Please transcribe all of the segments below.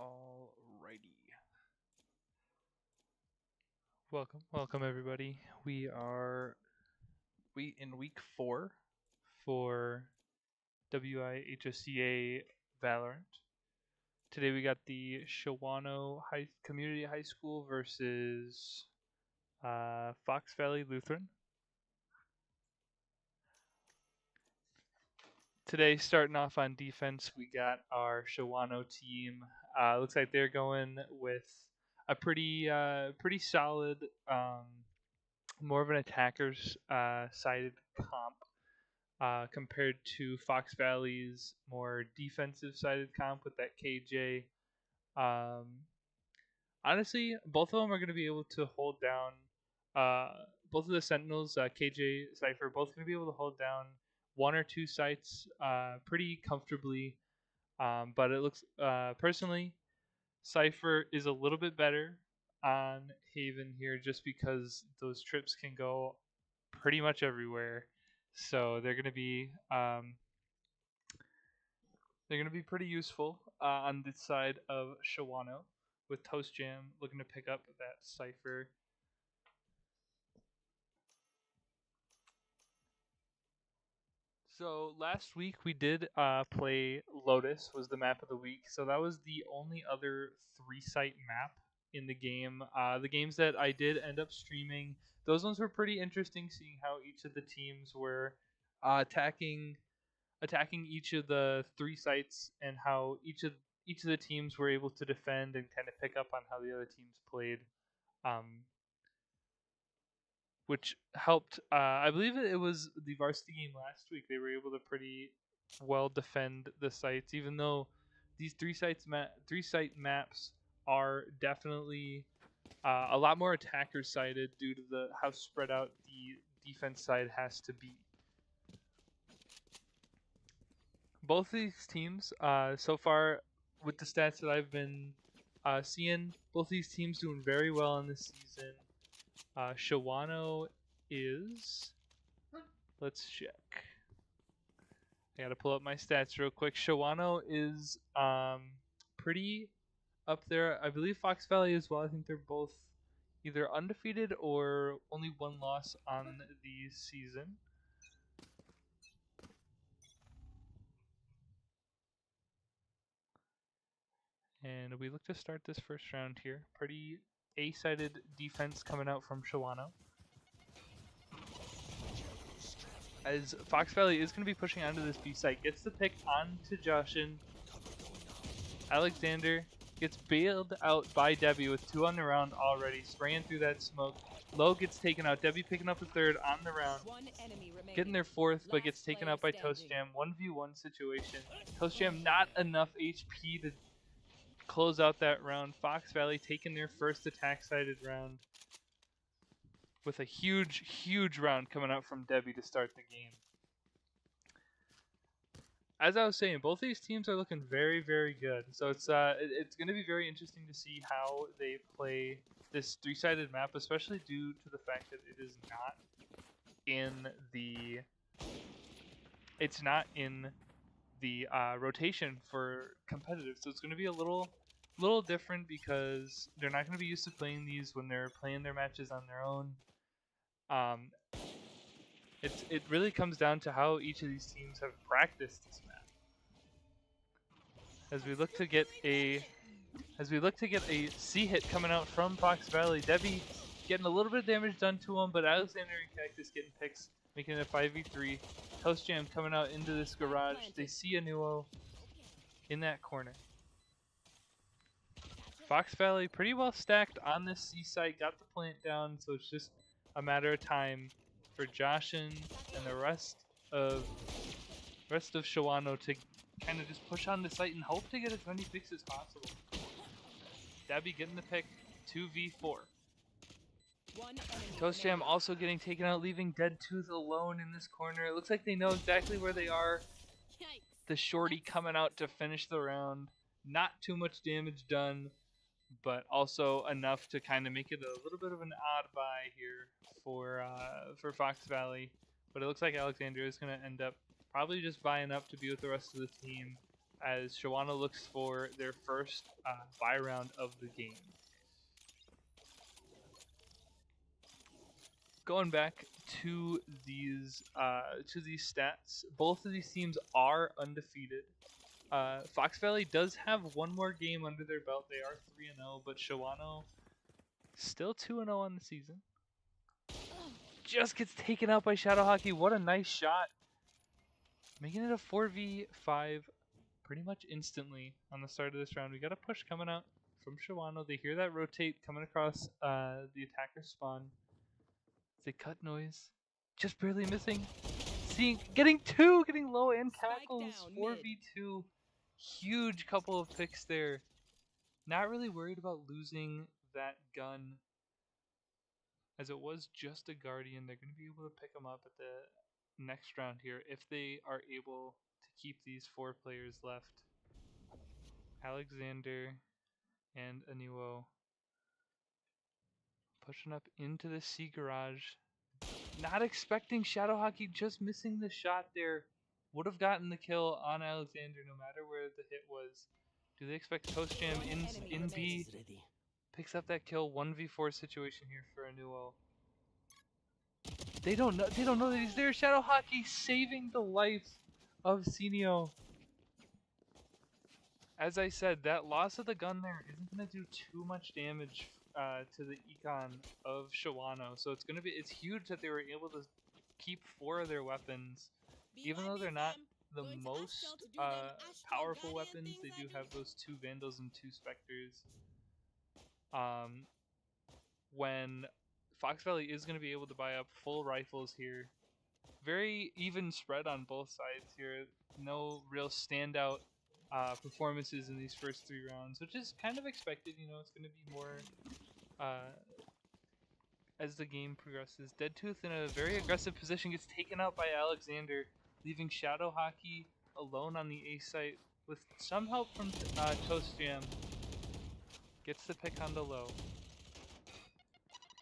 Alrighty. Welcome everybody. We in week 4 for WIHSEA Valorant. Today we got the Shawano Community High School versus Fox Valley Lutheran. Today, starting off on defense, we got our Shawano team. Looks like they're going with a pretty solid, more of an attackers sided comp compared to Fox Valley's more defensive sided comp with that KJ. Honestly, both of them are going to be able to hold down. Both of the Sentinels, KJ, Cypher, both going to be able to hold down one or two sites pretty comfortably. But it looks, personally, Cypher is a little bit better on Haven here just because those trips can go pretty much everywhere. So they're going to be pretty useful on this side of Shawano, with Toast Jam looking to pick up that Cypher. So last week we did play Lotus, was the map of the week. So that was the only other 3-site map in the game. The games that I did end up streaming, those ones were pretty interesting, seeing how each of the teams were attacking each of the 3 sites and how each of the teams were able to defend and kind of pick up on how the other teams played. Which helped. I believe it was the varsity game last week. They were able to pretty well defend the sites, even though these 3-site maps are definitely a lot more attacker sided due to how spread out the defense side has to be. Both of these teams, so far, with the stats that I've been seeing, both these teams doing very well in this season. Shawano is, let's check. I gotta pull up my stats real quick. Shawano is pretty up there. I believe Fox Valley as well. I think they're both either undefeated or only one loss on the season. And we look to start this first round here. Pretty A-sided defense coming out from Shawano, as Fox Valley is going to be pushing onto this B site. Gets the pick onto Joshin. Alexander gets bailed out by Debbie with 2 on the round already, spraying through that smoke. Low gets taken out. Debbie picking up a 3rd on the round. Getting their 4th, but gets taken out by Toast Jam. 1v1 situation. Toast Jam not enough HP to close out that round. Fox Valley taking their first attack-sided round with a huge round coming out from Debbie to start the game. As I was saying, both these teams are looking very good. So it's going to be very interesting to see how they play this 3-sided map, especially due to the fact that it is not in the rotation for competitive. So it's going to be a little different because they're not going to be used to playing these when they're playing their matches on their own. It really comes down to how each of these teams have practiced this map. As we look to get a C hit coming out from Fox Valley, Debbie getting a little bit of damage done to him, but Alexander and Cactus getting picks, making it a 5v3. Toast Jam coming out into this garage. They see a Nuo in that corner. Fox Valley pretty well stacked on this C site, got the plant down, so it's just a matter of time for Joshin and the rest of Shawano to kind of just push on the site and hope to get as many picks as possible. Debbie getting the pick, 2v4. Toast Jam also getting taken out, leaving Dead Tooth alone in this corner. It looks like they know exactly where they are. The shorty coming out to finish the round. Not too much damage done, but also enough to kind of make it a little bit of an odd buy here for Fox Valley. But it looks like Alexander is going to end up probably just buying up to be with the rest of the team. as Shawano looks for their first buy round of the game. Going back to these stats, both of these teams are undefeated. Fox Valley does have one more game under their belt. They are 3-0, but Shawano still 2-0 on the season. Just gets taken out by Shadow Hockey. What a nice shot. Making it a 4v5 pretty much instantly on the start of this round. We got a push coming out from Shawano. They hear that rotate coming across the attacker spawn. They cut noise. Just barely missing. Getting low and tackles. 4v2. Huge couple of picks there. Not really worried about losing that gun, as it was just a Guardian. They're going to be able to pick them up at the next round here if they are able to keep these 4 players left. Alexander and Anuo pushing up into the C garage. Not expecting Shadow Hockey, just missing the shot there. Would have gotten the kill on Alexander no matter where the hit was. Do they expect Toast Jam in B? Picks up that kill. 1v4 situation here for Anuo. They don't know that he's there. Shadow Hockey saving the life of Senio. As I said, that loss of the gun there isn't going to do too much damage to the econ of Shawano. So it's huge that they were able to keep 4 of their weapons. Even though they're not the most powerful weapons, they do have those 2 Vandals and 2 Spectres. When Fox Valley is going to be able to buy up full rifles here. Very even spread on both sides here. No real standout performances in these first 3 rounds, which is kind of expected. You know, it's going to be more as the game progresses. Deadtooth in a very aggressive position gets taken out by Alexander, leaving Shadow Hockey alone on the A site with some help from Toast Jam. Gets the pick on the low,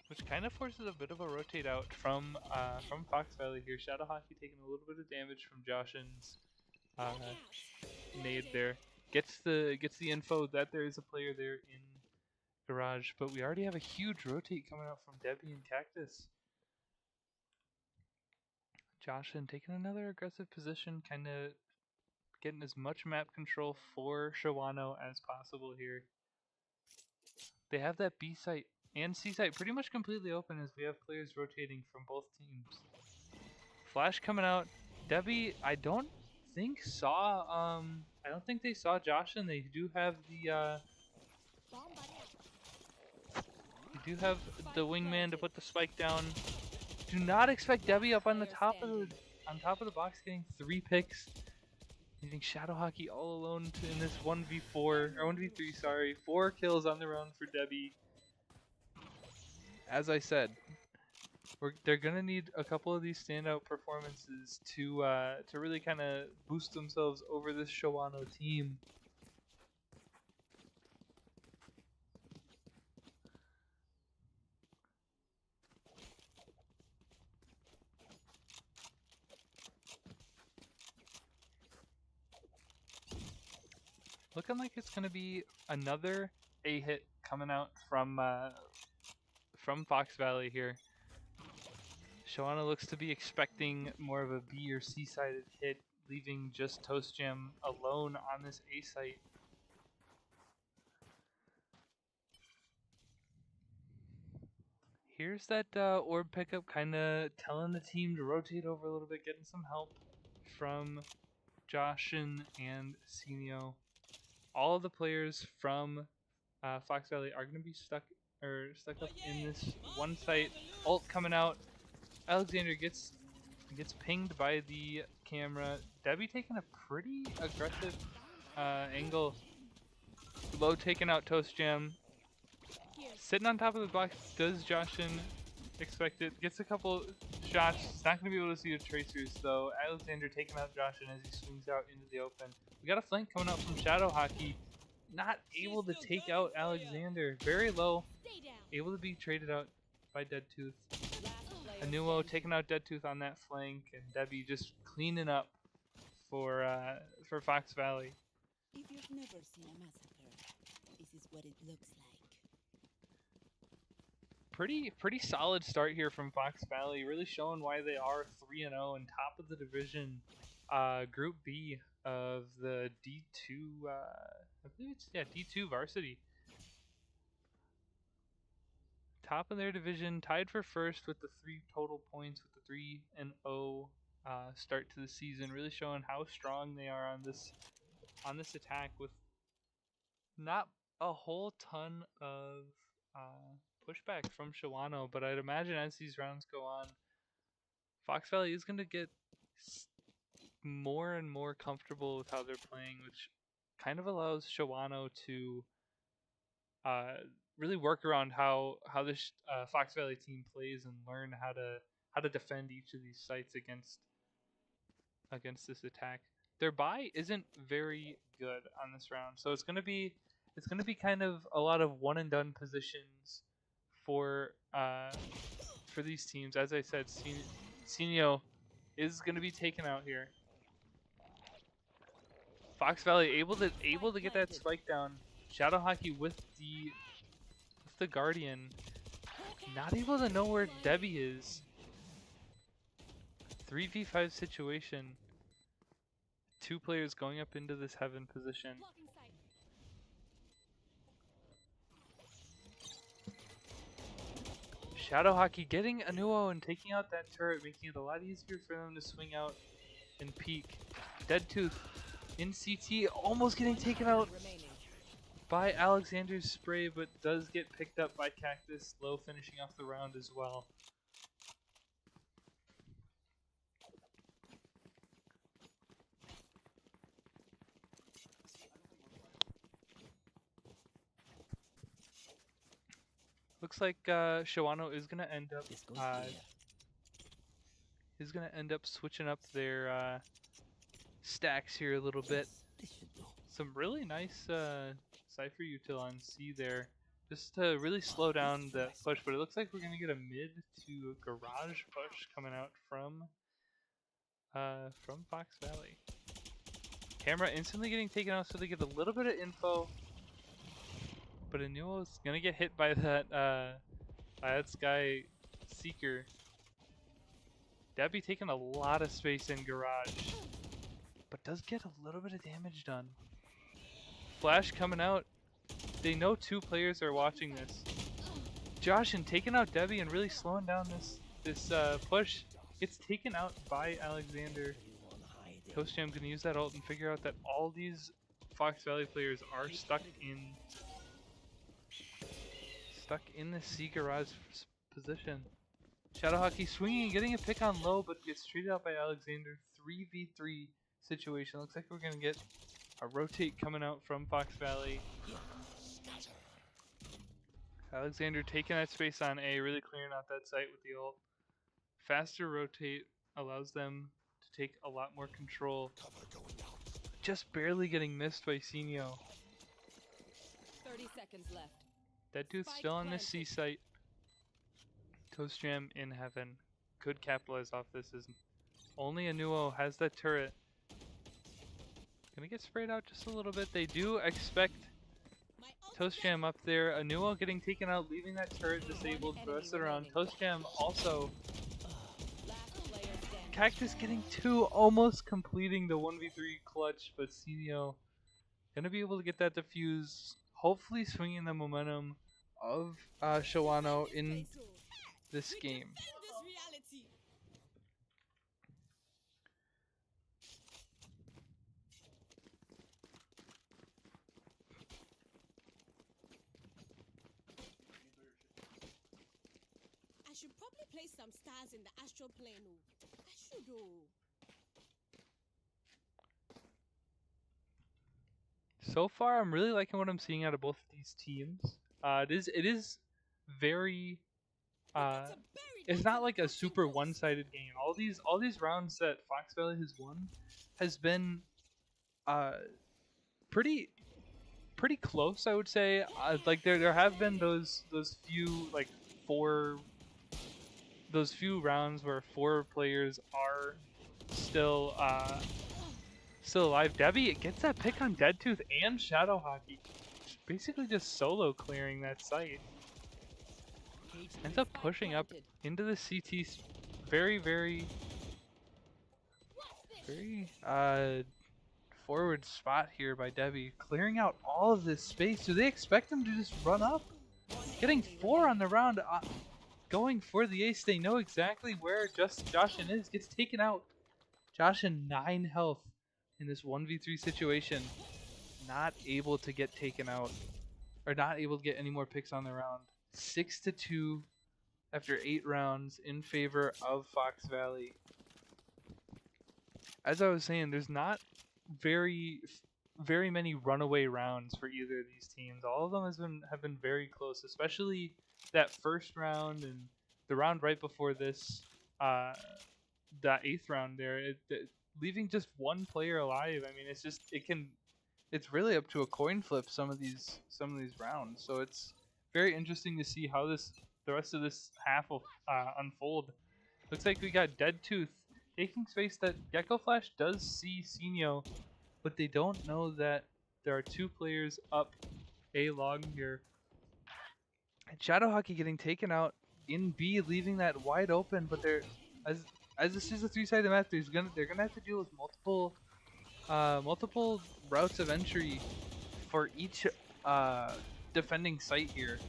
which kind of forces a bit of a rotate out from Fox Valley here. Shadow Hockey taking a little bit of damage from Joshin's nade there. Gets the info that there is a player there in garage, but we already have a huge rotate coming out from Debbie and Cactus. Joshin taking another aggressive position, kind of getting as much map control for Shawano as possible here. They have that B site and C site pretty much completely open as we have players rotating from both teams. Flash coming out. Debbie, I don't think they saw Josh, and they do have the wingman to put the spike down. Do not expect Debbie up on the top of the box getting 3 picks. Leaving Shadow Hockey all alone in this 1v4 or 1v3, sorry. 4 kills on their own for Debbie. As I said, they're gonna need a couple of these standout performances to really kind of boost themselves over this Shawano team. Looking like it's gonna be another A hit coming out from Fox Valley here. Shawano looks to be expecting more of a B or C sided hit, leaving just Toast Jam alone on this A site. Here's that orb pickup, kind of telling the team to rotate over a little bit, getting some help from Joshin and Senio. All of the players from Fox Valley are going to be stuck up in this one site. Ult coming out. Alexander gets pinged by the camera. Debbie taking a pretty aggressive angle. Low taking out Toast Jam. Sitting on top of the box. Does Joshin expect it? Gets a couple shots. He's not going to be able to see the tracers though. Alexander taking out Joshin as he swings out into the open. We got a flank coming out from Shadow Hockey. Not able to take out Alexander. Very low. Able to be traded out by Deadtooth. Anuo taking out Deadtooth on that flank, and Debbie just cleaning up for Fox Valley. If you've never seen a massacre, this is what it looks like. Pretty solid start here from Fox Valley, really showing why they are 3-0 and top of the division, Group B of the D2. I believe it's D2 Varsity. Top of their division, tied for first with the 3 total points with the 3-0 start to the season, really showing how strong they are on this attack with not a whole ton of pushback from Shawano, but I'd imagine as these rounds go on, Fox Valley is going to get more and more comfortable with how they're playing, which kind of allows Shawano to really work around how this Fox Valley team plays and learn how to defend each of these sites against this attack. Their buy isn't very good on this round, so it's gonna be kind of a lot of one and done positions for these teams. As I said, Senio is gonna be taken out here. Fox Valley able to get that spike down. Shadow Hockey with the Guardian, not able to know where Debbie is. 3v5 situation. 2 players going up into this heaven position. Shadow Hockey getting a Nuo and taking out that turret, making it a lot easier for them to swing out and peek. Dead Tooth in CT, almost getting taken out by Alexander's spray, but does get picked up by Cactus. Low finishing off the round as well. Looks like Shawano is gonna end up switching up their stacks here a little bit. Some really nice Cypher util on C there, just to really slow down the push. But it looks like we're gonna get a mid to garage push coming out from Fox Valley. Camera instantly getting taken out, so they get a little bit of info. But Anuo's gonna get hit by that Sky Seeker. Debbie taking a lot of space in garage, but does get a little bit of damage done. Flash coming out. They know 2 players are watching this. Joshin taking out Debbie and really slowing down this push. Gets taken out by Alexander. Toastjam gonna use that ult and figure out that all these Fox Valley players are stuck in the C garage position. Shadow Hockey swinging and getting a pick on low, but gets treated out by Alexander. 3v3 situation. Looks like we're gonna get a rotate coming out from Fox Valley. Alexander taking that space on A, really clearing out that site with the ult. Faster rotate allows them to take a lot more control. Just barely getting missed by Senio. 30 seconds left. That dude's still on this C site. Toastjam in heaven. Could capitalize off this as only Anuo has that turret. Gonna get sprayed out just a little bit. They do expect Toastjam up there. Anuo getting taken out, leaving that turret disabled for the rest of the round. Toastjam also. Cactus getting 2, almost completing the 1v3 clutch, but Senio gonna be able to get that defuse, hopefully swinging the momentum of Shawano in this game. I should probably place some stars in the astral plane. I should. So far, I'm really liking what I'm seeing out of both of these teams. It is very. It's not like a super one-sided game. All these rounds that Fox Valley has won has been pretty close, I would say. Like there have been those few like those few rounds where 4 players are still still alive. Debbie gets that pick on Dead Tooth and Shadow Hockey. Basically just solo clearing that site. Ends up pushing up into the CT very forward spot here by Debbie, clearing out all of this space. Do they expect him to just run up? Getting 4 on the round, going for the ace. They know exactly where Joshin is. Gets taken out. Joshin 9 health in this 1v3 situation. Not able to get taken out, or not able to get any more picks on the round. 6-2 after 8 rounds in favor of Fox Valley. As I was saying, there's not very many runaway rounds for either of these teams. All of them have been very close, especially that first round and the round right before this, that 8th round there. Leaving just one player alive. I mean, it's really up to a coin flip some of these rounds. So it's very interesting to see how the rest of this half will unfold. Looks like we got Dead Tooth taking space that Gecko Flash does see Sinyo, but they don't know that there are 2 players up A long here. And Shadow Hockey getting taken out in B, leaving that wide open. But as this is a 3-sided map, they're gonna have to deal with multiple routes of entry for each defending site here.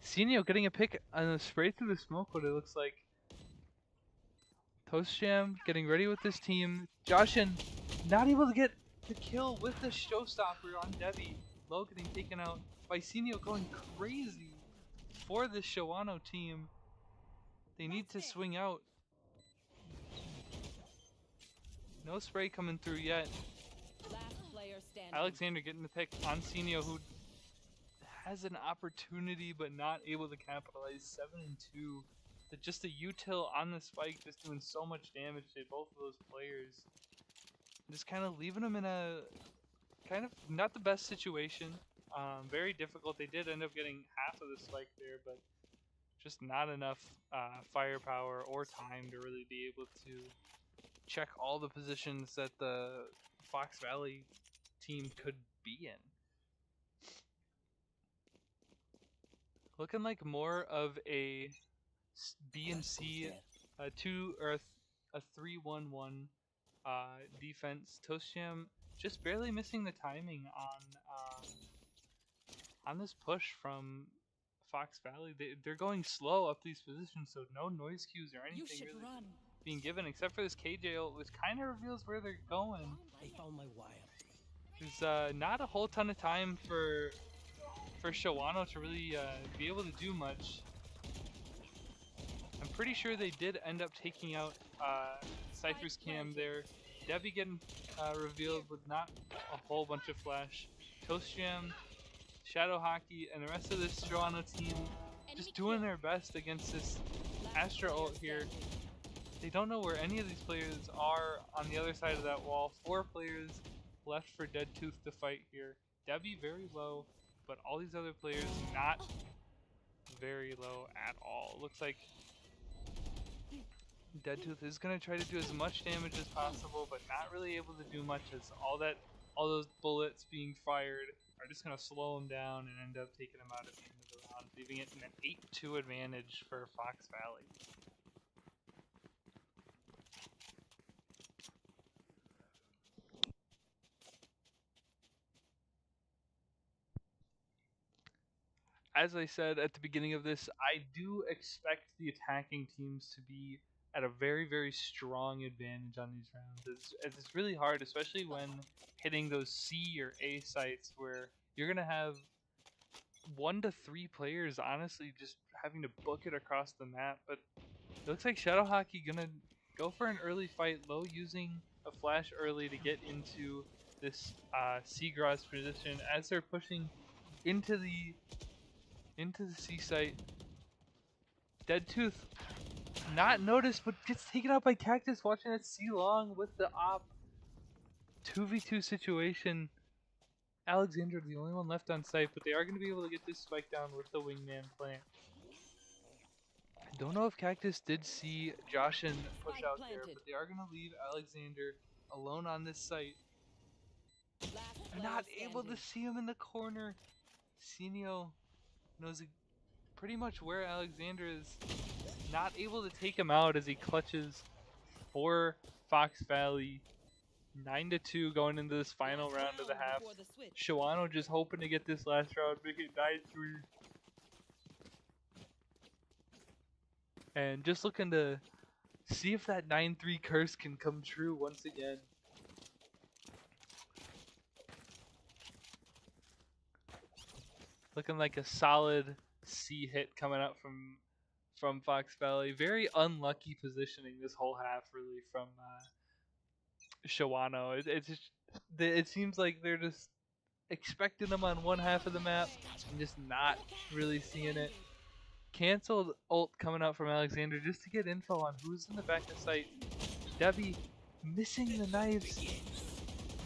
Sinyo getting a pick on a spray through the smoke. What it looks like. Toastjam getting ready with this team. Joshin not able to get the kill with the showstopper on Debbie. Low getting taken out by Sinyo, going crazy for the Shawano team. They need to swing out. No spray coming through yet. Alexander getting the pick on Sinyo, who has an opportunity but not able to capitalize. 7-2. Just a util on the spike, just doing so much damage to both of those players. Just kind of leaving them in a kind of not the best situation. Very difficult. They did end up getting half of the spike there, but just not enough firepower or time to really be able to check all the positions that the Fox Valley team could be in. Looking like more of a B and C, a 3-1-1 defense. Toastjam just barely missing the timing on this push from Fox Valley. They're going slow up these positions, so no noise cues or anything really being given, except for this KJ, which kind of reveals where they're going. I found my wire. There's not a whole ton of time for Shawano to really be able to do much. I'm pretty sure they did end up taking out Cypher's cam there. Debbie getting revealed with not a whole bunch of flash. Toastjam, Shadow Hockey, and the rest of this Shawano team just doing their best against this Astra ult here. They don't know where any of these players are on the other side of that wall. 4 players left for Dead Tooth to fight here. Debbie very low, but all these other players not very low at all. Looks like Dead Tooth is going to try to do as much damage as possible, but not really able to do much, as all those bullets being fired are just going to slow him down and end up taking him out at the end of the round, leaving it an 8-2 advantage for Fox Valley. As I said at the beginning of this, I do expect the attacking teams to be at a very strong advantage on these rounds. As it's really hard, especially when hitting those C or A sites where you're going to have 1 to 3 players honestly just having to book it across the map. But it looks like Shadow Hockey going to go for an early fight, low using a flash early to get into this Seagrass position as they're pushing into the C site. Dead Tooth not noticed, but gets taken out by Cactus, watching that C long with the op. 2v2 situation. Alexander the only one left on site, but they are going to be able to get this spike down with the wingman plant. I don't know if Cactus did see Joshin push out there, but they are going to leave Alexander alone on this site. They're not able to see him in the corner. Senio knows pretty much where Alexander is. Not able to take him out as he clutches for Fox Valley. 9-2 going into this final round of the half. Shawano just hoping to get this last round, make it 9-3. And just looking to see if that 9-3 curse can come true once again. Looking like a solid C hit coming up from Fox Valley. Very unlucky positioning this whole half, really, from Shawano. It seems like they're just expecting them on one half of the map and just not really seeing it. Canceled ult coming out from Alexander just to get info on who's in the back of sight. Debbie missing the knives,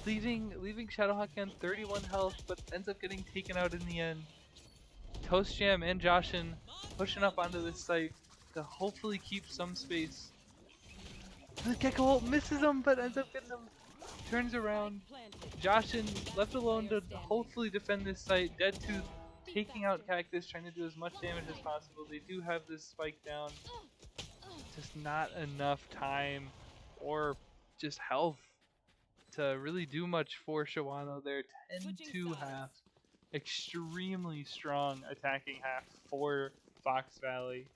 leaving Shadowhawk on 31 health, but ends up getting taken out in the end. Toast Jam and Joshin pushing up onto this site to hopefully keep some space. The Gecko ult misses him, but ends up getting him. Turns around. Joshin left alone to hopefully defend this site. Deadtooth taking out Cactus, trying to do as much damage as possible. They do have this spike down. Just not enough time or just health to really do much for Shawano there. 10-2 half. Extremely strong attacking half for Fox Valley.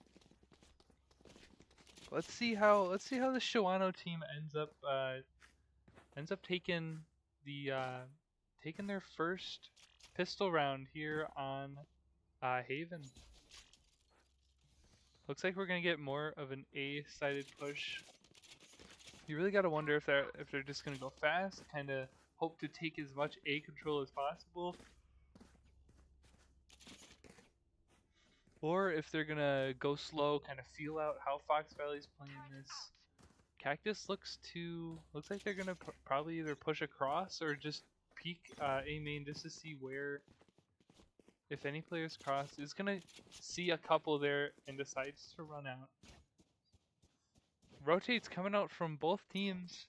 Let's see how the Shawano team ends up taking their first pistol round here on Haven. Looks like we're gonna get more of an A-sided push. You really gotta wonder if they're just gonna go fast, kind of hope to take as much A control as possible, or if they're gonna go slow, kind of feel out how Fox Valley's playing this. Cactus looks like they're gonna probably either push across or just peek A main just to see where, if any players cross. Is gonna see a couple there and decides to run out. Rotates coming out from both teams.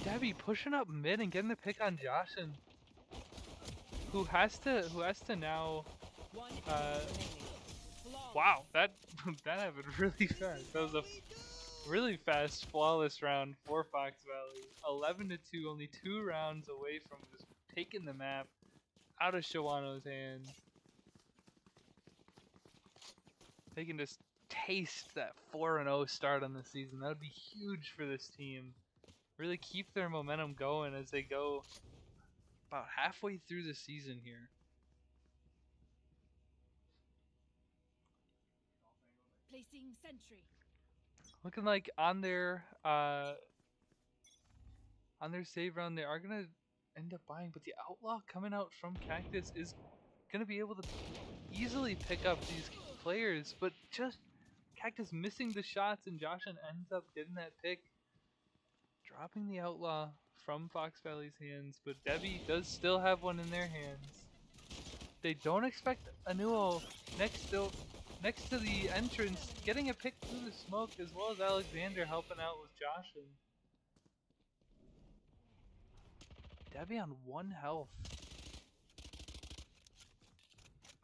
Debbie pushing up mid and getting the pick on Joshin, who has to now. Wow, that happened really fast. That was a really fast, flawless round for Fox Valley. 11-2, only 2 rounds away from just taking the map out of Shawano's hands. They can just taste that 4-0 start on the season. That would be huge for this team. Really keep their momentum going as they go about halfway through the season here. Placing sentry. Looking like on their save round they are gonna end up buying, but the Outlaw coming out from Cactus is gonna be able to easily pick up these players, but just Cactus missing the shots, and Joshin ends up getting that pick, dropping the Outlaw from Fox Valley's hands. But Debbie does still have one in their hands. They don't expect Anuo next to the entrance, getting a pick through the smoke, as well as Alexander helping out with Joshin. Debbie on 1 health.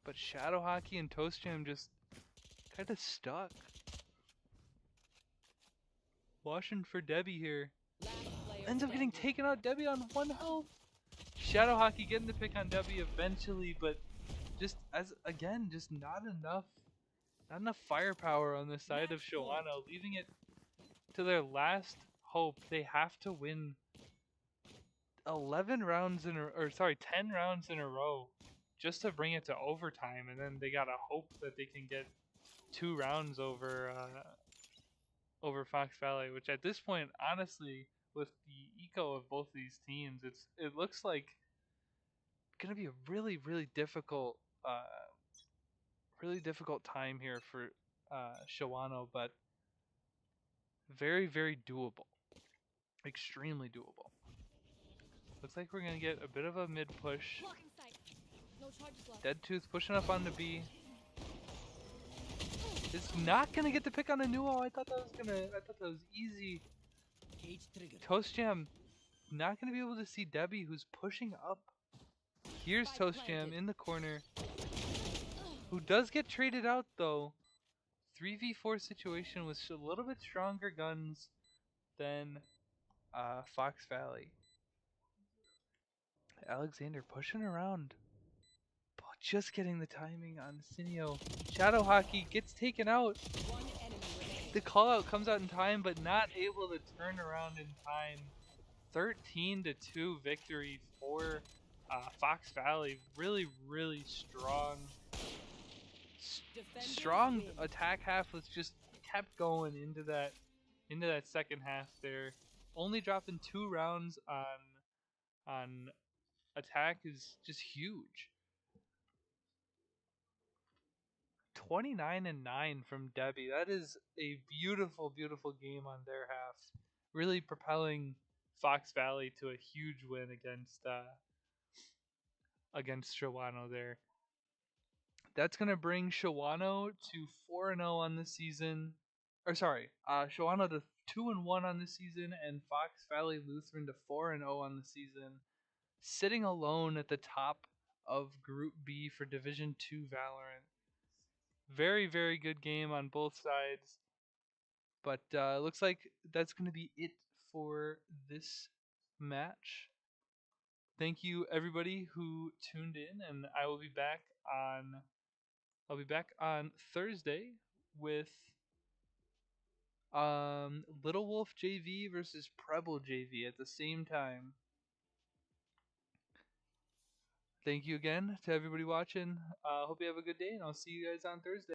But Shadow Hockey and Toast Jam just kind of stuck. Washing for Debbie here. Ends up getting taken out. Debbie on 1 health. Shadow Hockey getting the pick on Debbie eventually, but just just not enough firepower on the side of Shawano, leaving it to their last hope. They have to win 10 rounds in a row just to bring it to overtime, and then they gotta hope that they can get 2 rounds over Fox Valley, which at this point, honestly, with the eco of both these teams, it looks like gonna be a really difficult time here for Shawano, but very doable, extremely doable. Looks like we're gonna get a bit of a mid push. Deadtooth pushing up on the B. Is not gonna get the pick on the Nuo. I thought that was easy. Toast Jam not going to be able to see Debbie, who's pushing up. Here's Toast Jam in the corner, who does get traded out though. 3v4 situation with a little bit stronger guns than Fox Valley. Alexander pushing around, but just getting the timing on Sinio. Shadow Hockey gets taken out. The call out comes out in time, but not able to turn around in time. 13-2 victory for Fox Valley. Really, really strong. Strong attack half was just kept going into that second half there. Only dropping 2 rounds on attack is just huge. 29-9 from Debbie. That is a beautiful, beautiful game on their half. Really propelling Fox Valley to a huge win against Shawano there. That's gonna bring Shawano to 4-0 on the season. Or sorry, Shawano to 2-1 on the season, and Fox Valley Lutheran to 4-0 on the season, sitting alone at the top of Group B for Division 2 Valorant. Very, very good game on both sides. But looks like that's going to be it for this match. Thank you everybody who tuned in, and I will be back on Thursday with Little Wolf JV versus Preble JV at the same time. Thank you again to everybody watching. Hope you have a good day, and I'll see you guys on Thursday.